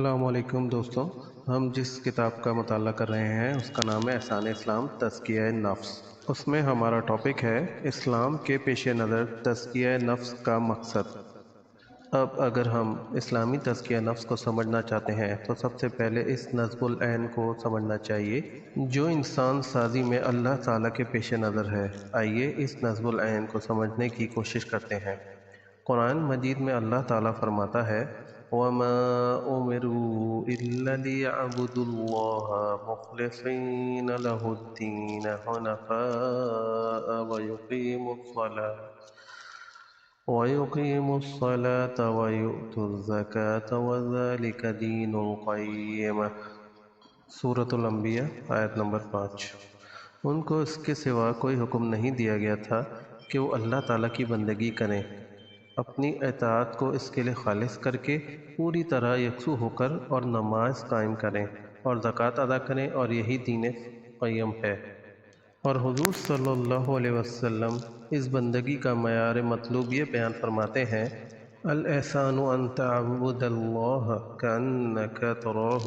السلام علیکم دوستوں، ہم جس کتاب کا مطالعہ کر رہے ہیں اس کا نام ہے احسان اسلام تزکیہ نفس۔ اس میں ہمارا ٹاپک ہے اسلام کے پیش نظر تزکیہ نفس کا مقصد۔ اب اگر ہم اسلامی تزکیہ نفس کو سمجھنا چاہتے ہیں تو سب سے پہلے اس نصب العین کو سمجھنا چاہیے جو انسان سازی میں اللہ تعالیٰ کے پیش نظر ہے۔ آئیے اس نصب العین کو سمجھنے کی کوشش کرتے ہیں۔ قرآن مجید میں اللہ تعالیٰ فرماتا ہے وَمَا أُمِرُوا إِلَّا لِيَعْبُدُوا اللَّهَ مُخْلِصِينَ لَهُ الدِّينَ حُنَفَاءَ وَيُقِيمُوا الصَّلَاةَ وَيُؤْتُوا الزَّكَاةَ وَذَلِكَ دِينُ الْقَيِّمَةِ۔ سورۃ الانبیاء آیت نمبر 5۔ ان کو اس کے سوا کوئی حکم نہیں دیا گیا تھا کہ وہ اللہ تعالیٰ کی بندگی کریں، اپنی اطاعت کو اس کے لیے خالص کر کے پوری طرح یکسو ہو کر اور نماز قائم کریں اور زکوٰۃ ادا کریں، اور یہی دین قیم ہے۔ اور حضور صلی اللہ علیہ وسلم اس بندگی کا معیار مطلوب یہ بیان فرماتے ہیں الاحسان ان تعبد اللہ کأنک تراہ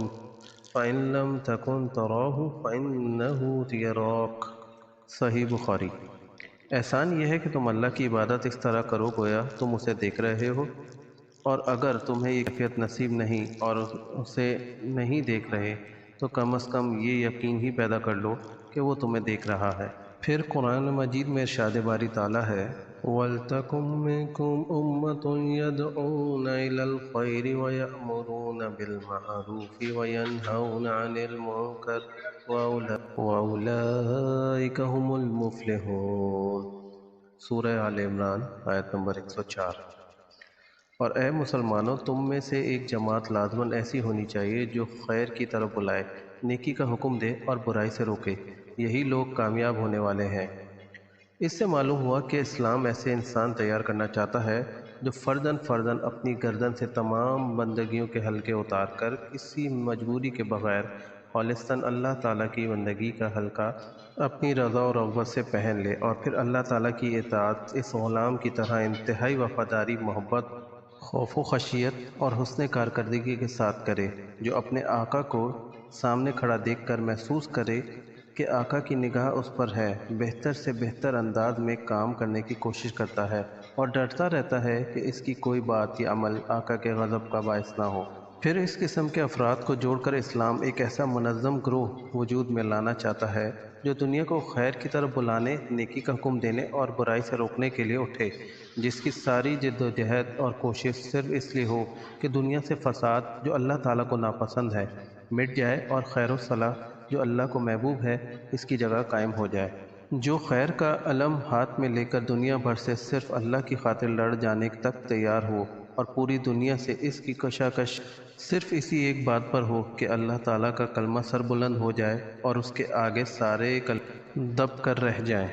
فإن لم تکن تراہ فإنہ یراک۔ صحیح بخاری۔ احسان یہ ہے کہ تم اللہ کی عبادت اس طرح کرو گویا تم اسے دیکھ رہے ہو، اور اگر تمہیں یہ کیفیت نصیب نہیں اور اسے نہیں دیکھ رہے تو کم از کم یہ یقین ہی پیدا کر لو کہ وہ تمہیں دیکھ رہا ہے۔ پھر قرآن مجید میں ارشاد باری تعالیٰ ہے وَلْتَكُن مِّنكُمْ أُمَّةٌ يَدْعُونَ إِلَى الْخَيْرِ وَيَأْمُرُونَ بِالْمَعْرُوفِ وَيَنْهَوْنَ عَنِ الْمُنكَرِ وَأُولَئِكَ هُمُ الْمُفْلِحُونَ۔ سورہ آل عمران آیت نمبر 104۔ اور اے مسلمانوں، تم میں سے ایک جماعت لازماً ایسی ہونی چاہیے جو خیر کی طرف بلائے، نیکی کا حکم دے اور برائی سے روکے، یہی لوگ کامیاب ہونے والے ہیں۔ اس سے معلوم ہوا کہ اسلام ایسے انسان تیار کرنا چاہتا ہے جو فرداً اپنی گردن سے تمام بندگیوں کے حلقے اتار کر کسی مجبوری کے بغیر خالصتاً اللہ تعالیٰ کی بندگی کا حلقہ اپنی رضا و رغبت سے پہن لے، اور پھر اللہ تعالیٰ کی اطاعت اس غلام کی طرح انتہائی وفاداری، محبت، خوف و خشیت اور حسن کارکردگی کے ساتھ کرے، جو اپنے آقا کو سامنے کھڑا دیکھ کر محسوس کرے کہ آقا کی نگاہ اس پر ہے، بہتر سے بہتر انداز میں کام کرنے کی کوشش کرتا ہے اور ڈرتا رہتا ہے کہ اس کی کوئی بات یا عمل آقا کے غضب کا باعث نہ ہو۔ پھر اس قسم کے افراد کو جوڑ کر اسلام ایک ایسا منظم گروہ وجود میں لانا چاہتا ہے جو دنیا کو خیر کی طرف بلانے، نیکی کا حکم دینے اور برائی سے روکنے کے لیے اٹھے، جس کی ساری جد و جہد اور کوشش صرف اس لیے ہو کہ دنیا سے فساد جو اللہ تعالیٰ کو ناپسند ہے مٹ جائے اور خیر و صلاح جو اللہ کو محبوب ہے اس کی جگہ قائم ہو جائے۔ جو خیر کا علم ہاتھ میں لے کر دنیا بھر سے صرف اللہ کی خاطر لڑ جانے تک تیار ہو، اور پوری دنیا سے اس کی کشاکش صرف اسی ایک بات پر ہو کہ اللہ تعالیٰ کا کلمہ سر بلند ہو جائے اور اس کے آگے سارے کلمے دب کر رہ جائیں۔